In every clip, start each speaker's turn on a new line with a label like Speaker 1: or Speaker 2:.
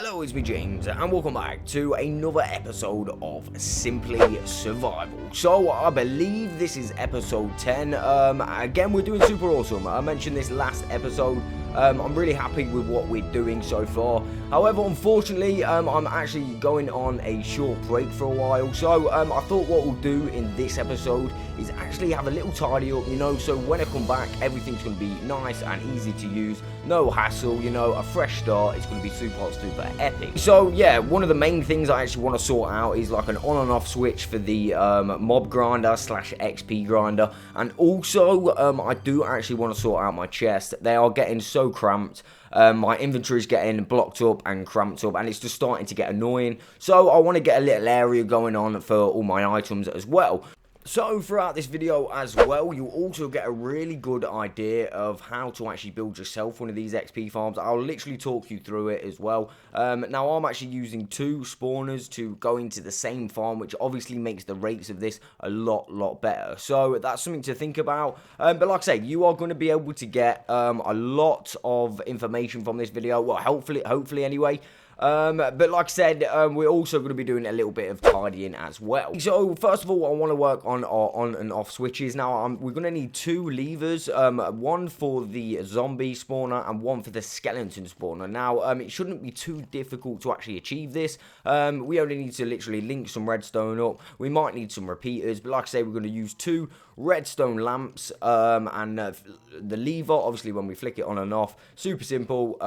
Speaker 1: Hello, it's me James, and welcome back to another episode of Simply Survival. So, I believe this is episode 10. Again, we're doing super awesome. I mentioned this last episode. I'm really happy with what we're doing so far. However, unfortunately, I'm actually going on a short break for a while. So, I thought what we'll do in this episode is actually have a little tidy up, so when I come back, everything's going to be nice and easy to use. No hassle, a fresh start. It's going to be super epic. So, yeah, one of the main things I actually want to sort out is like an on and off switch for the mob grinder / XP grinder. And also, I do actually want to sort out my chest. They are getting so cramped. My inventory is getting blocked up and cramped up, and it's just starting to get annoying. So I want to get a little area going on for all my items as well. So throughout this video as well, you'll also get a really good idea of how to actually build yourself one of these XP farms. I'll literally talk you through it as well. Now I'm actually using 2 spawners to go into the same farm, which obviously makes the rates of this a lot better. So that's something to think about. But like I say, you are going to be able to get a lot of information from this video. Well, hopefully anyway. But like I said, we're also going to be doing a little bit of tidying as well. So first of all, I want to work on our on and off switches. Now we're going to need 2 levers, one for the zombie spawner and one for the skeleton spawner. Now it shouldn't be too difficult to actually achieve this. We only need to literally link some redstone up. We might need some repeaters, but like I say, we're going to use 2 redstone lamps and the lever, obviously when we flick it on and off, super simple.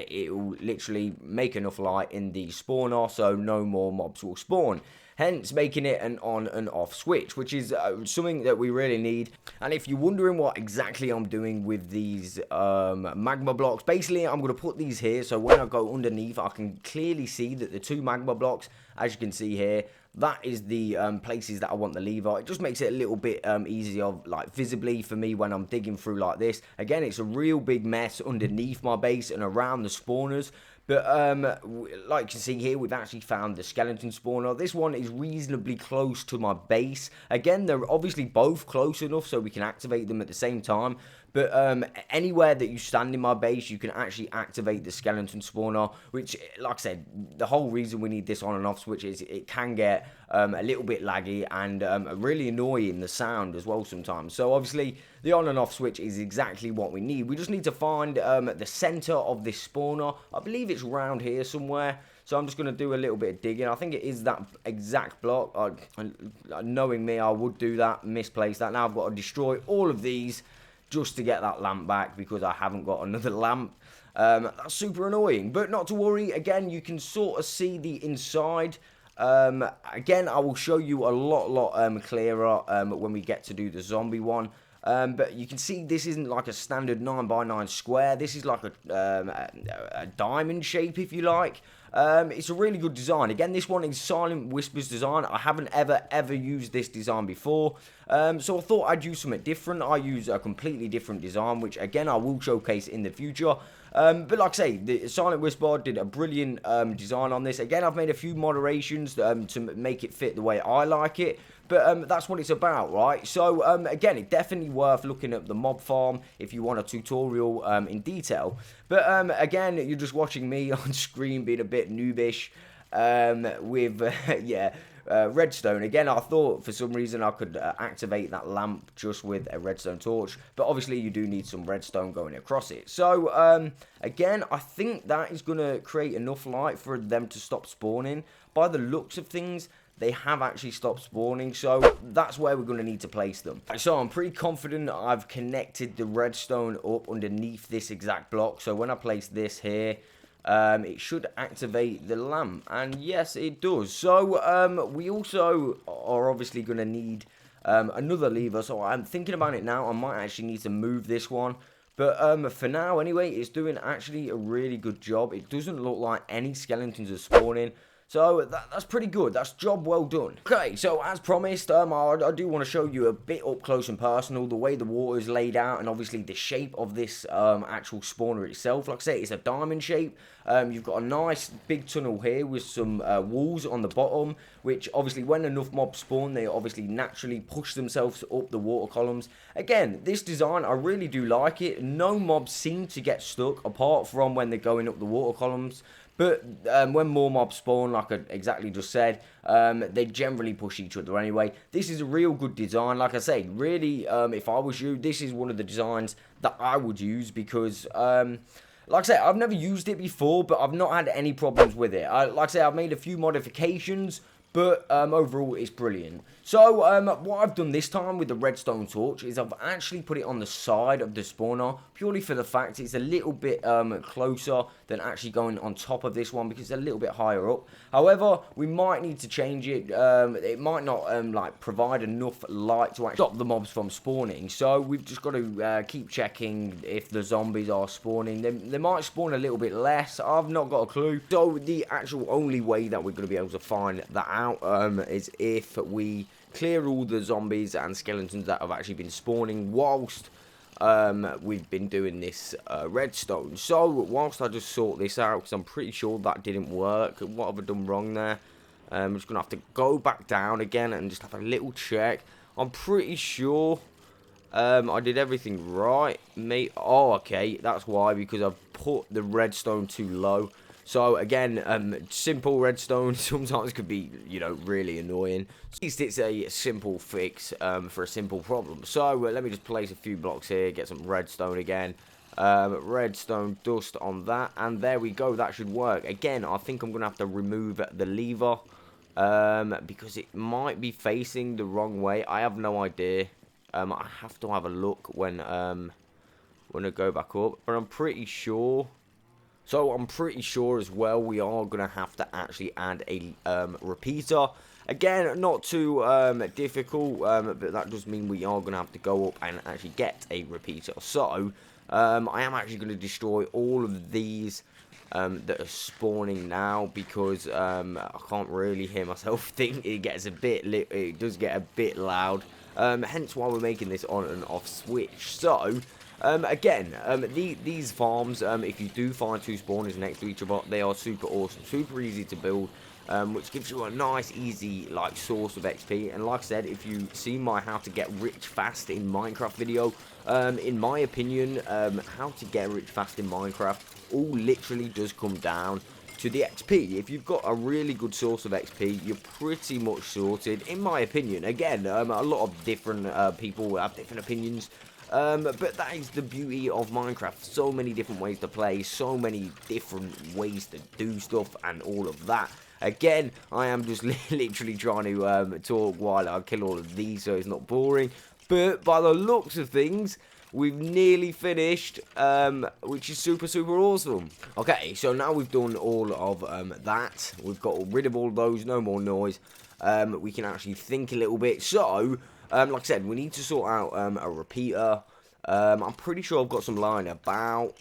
Speaker 1: It will literally make enough light in the spawner so no more mobs will spawn, hence making it an on and off switch, which is something that we really need. And if you're wondering what exactly I'm doing with these magma blocks, basically I'm going to put these here so when I go underneath I can clearly see that the 2 magma blocks, as you can see here, that is the places that I want the lever. It just makes it a little bit easier, like visibly for me when I'm digging through like this. Again, it's a real big mess underneath my base and around the spawners. But like you can see here, we've actually found the skeleton spawner. This one is reasonably close to my base. Again, they're obviously both close enough so we can activate them at the same time. But anywhere that you stand in my base, you can actually activate the skeleton spawner, which, like I said, the whole reason we need this on and off switch is it can get a little bit laggy and really annoying the sound as well sometimes. So obviously, the on and off switch is exactly what we need. We just need to find the center of this spawner. I believe it's around here somewhere. So I'm just going to do a little bit of digging. I think it is that exact block. Knowing me, I would do that, misplace that. Now I've got to destroy all of these just to get that lamp back because I haven't got another lamp. That's super annoying, but not to worry. Again, you can sort of see the inside. Again, I will show you a lot clearer when we get to do the zombie one. But you can see this isn't like a standard 9x9 square. This is like a diamond shape, if you like. It's a really good design. Again, this one is Silent Whispers design. I haven't ever used this design before. So I thought I'd use something different. I use a completely different design, which again, I will showcase in the future. But like I say, the Silent Whisper did a brilliant design on this. Again, I've made a few moderations to make it fit the way I like it. But that's what it's about, right? So, again, it's definitely worth looking at the mob farm if you want a tutorial in detail. But, again, you're just watching me on screen being a bit noobish with, yeah, redstone. Again, I thought for some reason I could activate that lamp just with a redstone torch. But obviously, you do need some redstone going across it. So, again, I think that is going to create enough light for them to stop spawning. By the looks of things, they have actually stopped spawning, so that's where we're going to need to place them. So I'm pretty confident I've connected the redstone up underneath this exact block, so when I place this here, it should activate the lamp, and yes, it does. So we also are obviously going to need another lever, so I'm thinking about it now. I might actually need to move this one. But for now, anyway, it's doing actually a really good job. It doesn't look like any skeletons are spawning. So that's pretty good. That's job well done. Okay, so as promised, I do want to show you a bit up close and personal the way the water is laid out and obviously the shape of this actual spawner itself. Like I say, it's a diamond shape. You've got a nice big tunnel here with some walls on the bottom, which obviously when enough mobs spawn, they obviously naturally push themselves up the water columns. Again, this design, I really do like it. No mobs seem to get stuck apart from when they're going up the water columns. But when more mobs spawn, like I exactly just said, they generally push each other anyway. This is a real good design. Like I say, really, if I was you, this is one of the designs that I would use because, like I say, I've never used it before, but I've not had any problems with it. Like I say, I've made a few modifications, but overall, it's brilliant. So, what I've done this time with the redstone torch is I've actually put it on the side of the spawner, purely for the fact it's a little bit closer than actually going on top of this one, because it's a little bit higher up. However, we might need to change it. It might not like provide enough light to actually stop the mobs from spawning. So, we've just got to keep checking if the zombies are spawning. They might spawn a little bit less. I've not got a clue. So, the actual only way that we're going to be able to find that out is if we clear all the zombies and skeletons that have actually been spawning whilst we've been doing this redstone. So whilst I just sort this out, because I'm pretty sure that didn't work. What have I done wrong there? I'm just gonna have to go back down again and just have a little check. I'm pretty sure I did everything right, mate. Oh, okay, that's why, because I've put the redstone too low. So again, simple redstone sometimes could be, you know, really annoying. At least it's a simple fix for a simple problem. So let me just place a few blocks here, get some redstone again. Redstone dust on that, and there we go. That should work. Again, I think I'm going to have to remove the lever because it might be facing the wrong way. I have no idea. I have to have a look when I go back up, but I'm pretty sure. So I'm pretty sure as well we are going to have to actually add a repeater. Again, not too difficult, but that does mean we are going to have to go up and actually get a repeater. So I am actually going to destroy all of these that are spawning now, because I can't really hear myself think. It gets a bit it does get a bit loud, hence why we're making this on and off switch. So again, these farms, if you do find two spawners next to each other, they are super awesome, super easy to build, which gives you a nice, easy, like, source of XP. And like I said, if you see my how to get rich fast in Minecraft video, in my opinion, how to get rich fast in Minecraft all literally does come down to the XP. If you've got a really good source of XP, you're pretty much sorted, in my opinion. Again, a lot of different people have different opinions. But that is the beauty of Minecraft. So many different ways to play, so many different ways to do stuff and all of that. Again, I am just literally trying to talk while I kill all of these so it's not boring. But by the looks of things, we've nearly finished, which is super, super awesome. Okay, so now we've done all of that. We've got rid of all those, no more noise. We can actually think a little bit. So like I said, we need to sort out a repeater. I'm pretty sure I've got some lying about.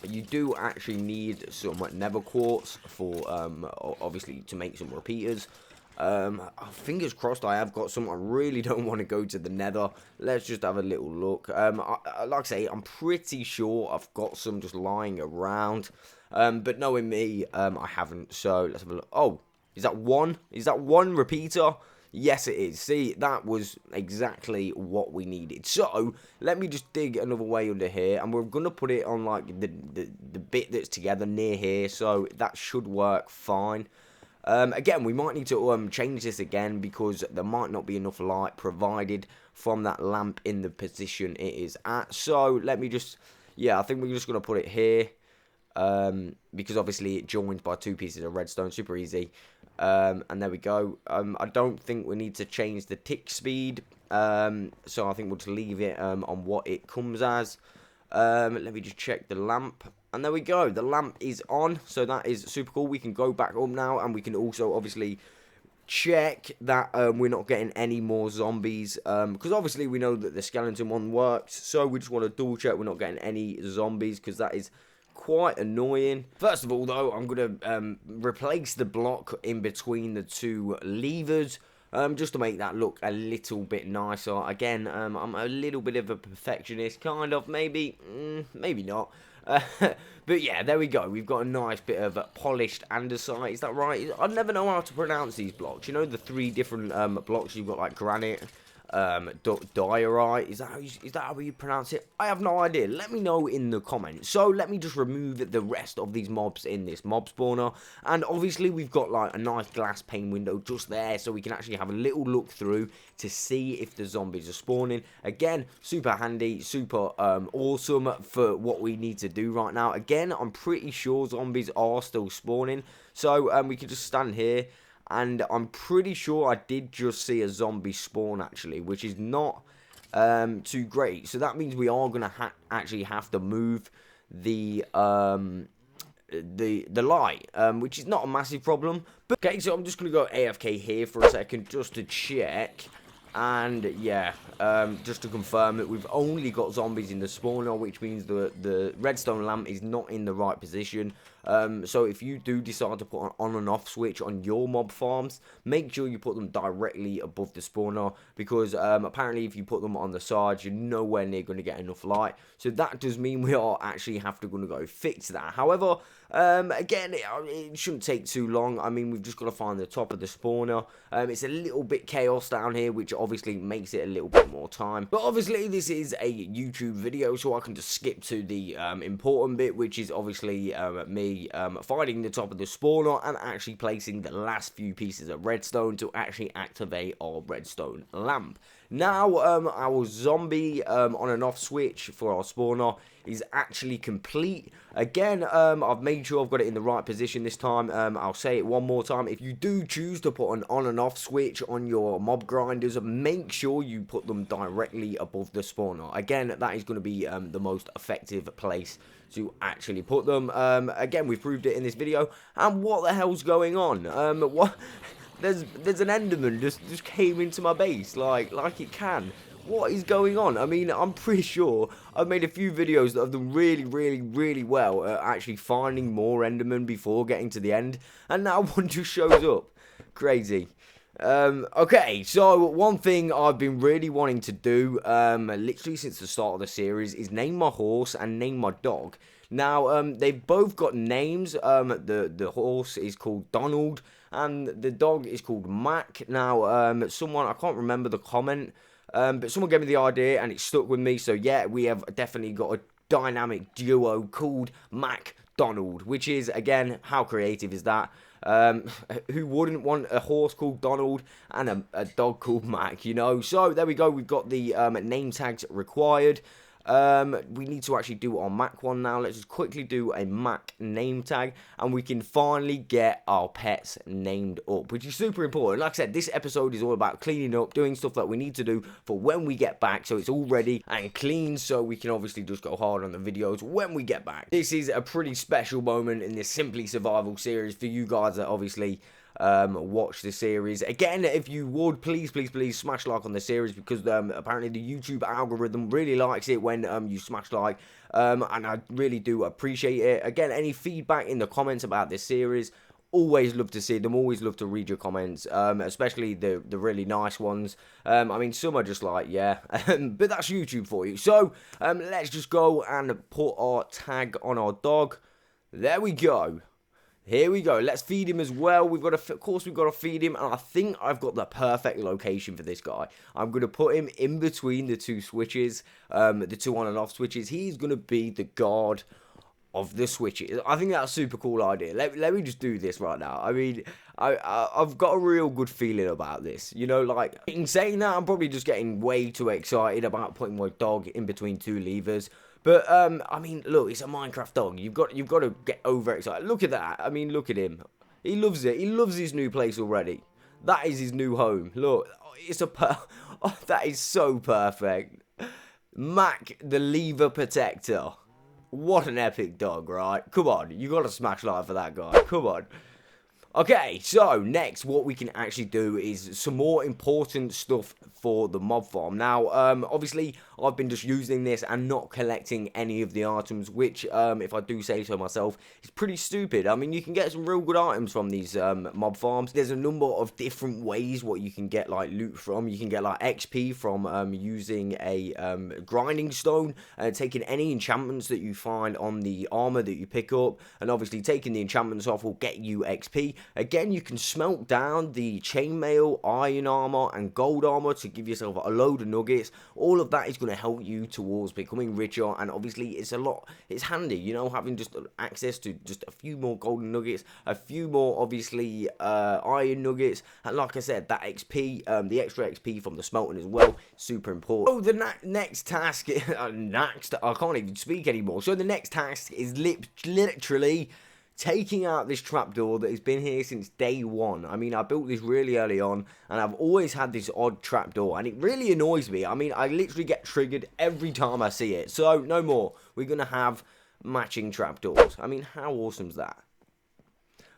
Speaker 1: You do actually need some nether quartz for, obviously, to make some repeaters. Fingers crossed I have got some. I really don't want to go to the nether. Let's just have a little look. Like I say, I'm pretty sure I've got some just lying around. But knowing me, I haven't. So let's have a look. Oh, is that one? Is that one repeater? Yes, it is. See, that was exactly what we needed. So, let me just dig another way under here, and we're going to put it on, like, the bit that's together near here, so that should work fine. Again, we might need to change this again, because there might not be enough light provided from that lamp in the position it is at. So, let me just, yeah, I think we're just going to put it here. Because obviously it joins by two pieces of redstone, super easy. And there we go. I don't think we need to change the tick speed, so I think we'll just leave it on what it comes as. Let me just check the lamp, and there we go. The lamp is on, so that is super cool. We can go back up now, and we can also obviously check that we're not getting any more zombies, because obviously we know that the skeleton one works, so we just want to double check we're not getting any zombies, because that is quite annoying. First of all, though, I'm going to replace the block in between the two levers, just to make that look a little bit nicer. Again, I'm a little bit of a perfectionist, kind of, maybe, maybe not. But yeah, there we go. We've got a nice bit of polished andesite. Is that right? I never know how to pronounce these blocks. You know, the three different blocks. You've got like granite, diorite. Is that how you pronounce it? I have no idea. Let me know in the comments. So let me just remove the rest of these mobs in this mob spawner, and obviously we've got like a nice glass pane window just there, so we can actually have a little look through to see if the zombies are spawning. Again, super handy, super awesome for what we need to do right now. Again, I'm pretty sure zombies are still spawning, so we can just stand here. And I'm pretty sure I did just see a zombie spawn, actually, which is not too great. So that means we are going to actually have to move the light, which is not a massive problem. But, okay, so I'm just going to go AFK here for a second just to check. And yeah, just to confirm that we've only got zombies in the spawner, which means the redstone lamp is not in the right position. So if you do decide to put an on and off switch on your mob farms, make sure you put them directly above the spawner, because apparently if you put them on the sides, you're nowhere near going to get enough light. So that does mean we are actually going to go fix that. However, again, it shouldn't take too long. I mean, we've just got to find the top of the spawner. It's a little bit chaos down here, which obviously makes it a little bit more time. But obviously, this is a YouTube video, so I can just skip to the important bit, which is obviously me finding the top of the spawner and actually placing the last few pieces of redstone to actually activate our redstone lamp. Now, our zombie on and off switch for our spawner is actually complete. Again, I've made sure I've got it in the right position this time. I'll say it one more time. If you do choose to put an on and off switch on your mob grinders, make sure you put them directly above the spawner. Again, that is going to be the most effective place to actually put them. Again, we've proved it in this video. And what the hell's going on? What? There's an Enderman just came into my base like it can. What is going on? I mean, I'm pretty sure I've made a few videos that have done really well at actually finding more Endermen before getting to the end, and now one just shows up. Crazy. Okay, so one thing I've been really wanting to do, literally since the start of the series, is name my horse and name my dog. Now, they've both got names. The horse is called Donald, and the dog is called Mac. Now, someone, I can't remember the comment, but someone gave me the idea, and it stuck with me. So, yeah, we have definitely got a dynamic duo called Mac Donald, which is, again, how creative is that? Who wouldn't want a horse called Donald and a dog called Mac, you know? So, there we go. We've got the name tags required. We need to actually do our Mac one now. Let's just quickly do a Mac name tag, and we can finally get our pets named up, which is super important. Like I said, this episode is all about cleaning up, doing stuff that we need to do for when we get back, so it's all ready and clean, so we can obviously just go hard on the videos when we get back. This is a pretty special moment in this Simply Survival series for you guys that obviously watch the series. Again, if you would, please smash like on the series, because apparently the YouTube algorithm really likes it when you smash like, and I really do appreciate it. Again, any feedback in the comments about this series, always love to see them, always love to read your comments, especially the really nice ones. I mean, some are just like, yeah, but that's YouTube for you. So, let's just go and put our tag on our dog. There we go. Here we go. Let's feed him as well. Of course, we've got to feed him, and I think I've got the perfect location for this guy. I'm going to put him in between the two switches, the two on and off switches. He's going to be the guard of the switches. I think that's a super cool idea. Let me just do this right now. I mean, I've got a real good feeling about this. You know, like, in saying that, I'm probably just getting way too excited about putting my dog in between two levers. But, I mean, look, it's a Minecraft dog. You've got to get overexcited. Look at that. I mean, look at him. He loves it. He loves his new place already. That is his new home. Look, it's oh, that is so perfect. Mac, the lever protector. What an epic dog, right? Come on. You got to smash like for that guy. Come on. Okay, so next what we can actually do is some more important stuff for the mob farm. Now, obviously, I've been just using this and not collecting any of the items, which, if I do say so myself, is pretty stupid. I mean, you can get some real good items from these mob farms. There's a number of different ways what you can get like loot from. You can get like XP from using a grinding stone, taking any enchantments that you find on the armor that you pick up, and obviously taking the enchantments off will get you XP. Again, you can smelt down the chainmail, iron armor, and gold armor to give yourself a load of nuggets. All of that is going to help you towards becoming richer, and obviously it's handy, you know, having just access to just a few more golden nuggets, a few more obviously iron nuggets, and like I said, that XP, the extra XP from the smelting as well, super important. Oh, the next task, next, I can't even speak anymore. So the next task is literally taking out this trapdoor that has been here since day one. I mean, I built this really early on, and I've always had this odd trapdoor, and it really annoys me. I mean, I literally get triggered every time I see it. So, no more. We're going to have matching trapdoors. I mean, how awesome is that?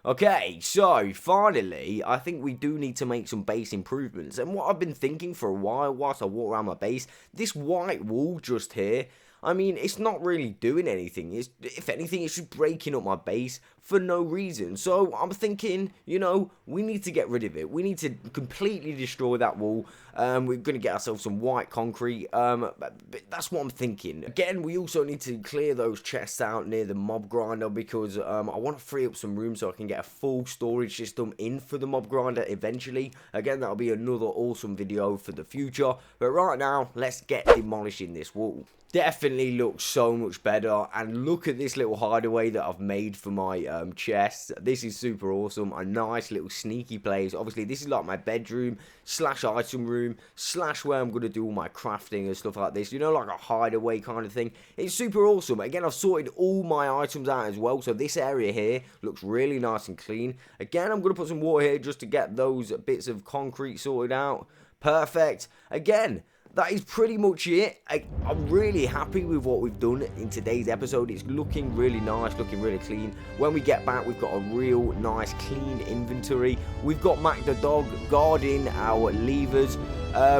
Speaker 1: Okay, so finally, I think we do need to make some base improvements. And what I've been thinking for a while whilst I walk around my base, this white wall just here, I mean, it's not really doing anything. If anything, it's just breaking up my base for no reason. So I'm thinking, you know, we need to get rid of it. We need to completely destroy that wall. We're going to get ourselves some white concrete. But that's what I'm thinking. Again, we also need to clear those chests out near the mob grinder, because I want to free up some room so I can get a full storage system in for the mob grinder eventually. Again, that'll be another awesome video for the future. But right now, let's get demolishing this wall. Definitely looks so much better, and look at this little hideaway that I've made for my chest. This is super awesome. A nice little sneaky place. Obviously, this is like my bedroom slash item room slash where I'm going to do all my crafting and stuff like this, you know, like a hideaway kind of thing. It's super awesome. Again, I've sorted all my items out as well, so this area here looks really nice and clean. Again, I'm going to put some water here just to get those bits of concrete sorted out. Perfect. Again, that is pretty much it. I'm really happy with what we've done in today's episode. It's looking really nice, looking really clean. When we get back, we've got a real nice, clean inventory. We've got Mac the dog guarding our levers.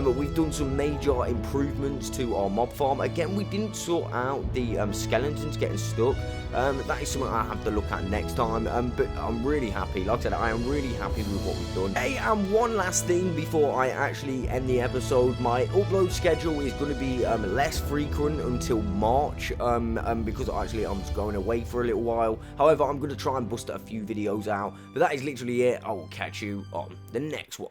Speaker 1: We've done some major improvements to our mob farm. Again, we didn't sort out the skeletons getting stuck. That is something I have to look at next time. But I'm really happy. Like I said, I am really happy with what we've done. Hey, and one last thing before I actually end the episode. My upload schedule is going to be less frequent until March. Because actually I'm just going away for a little while. However, I'm going to try and bust a few videos out. But that is literally it. I will catch you on the next one.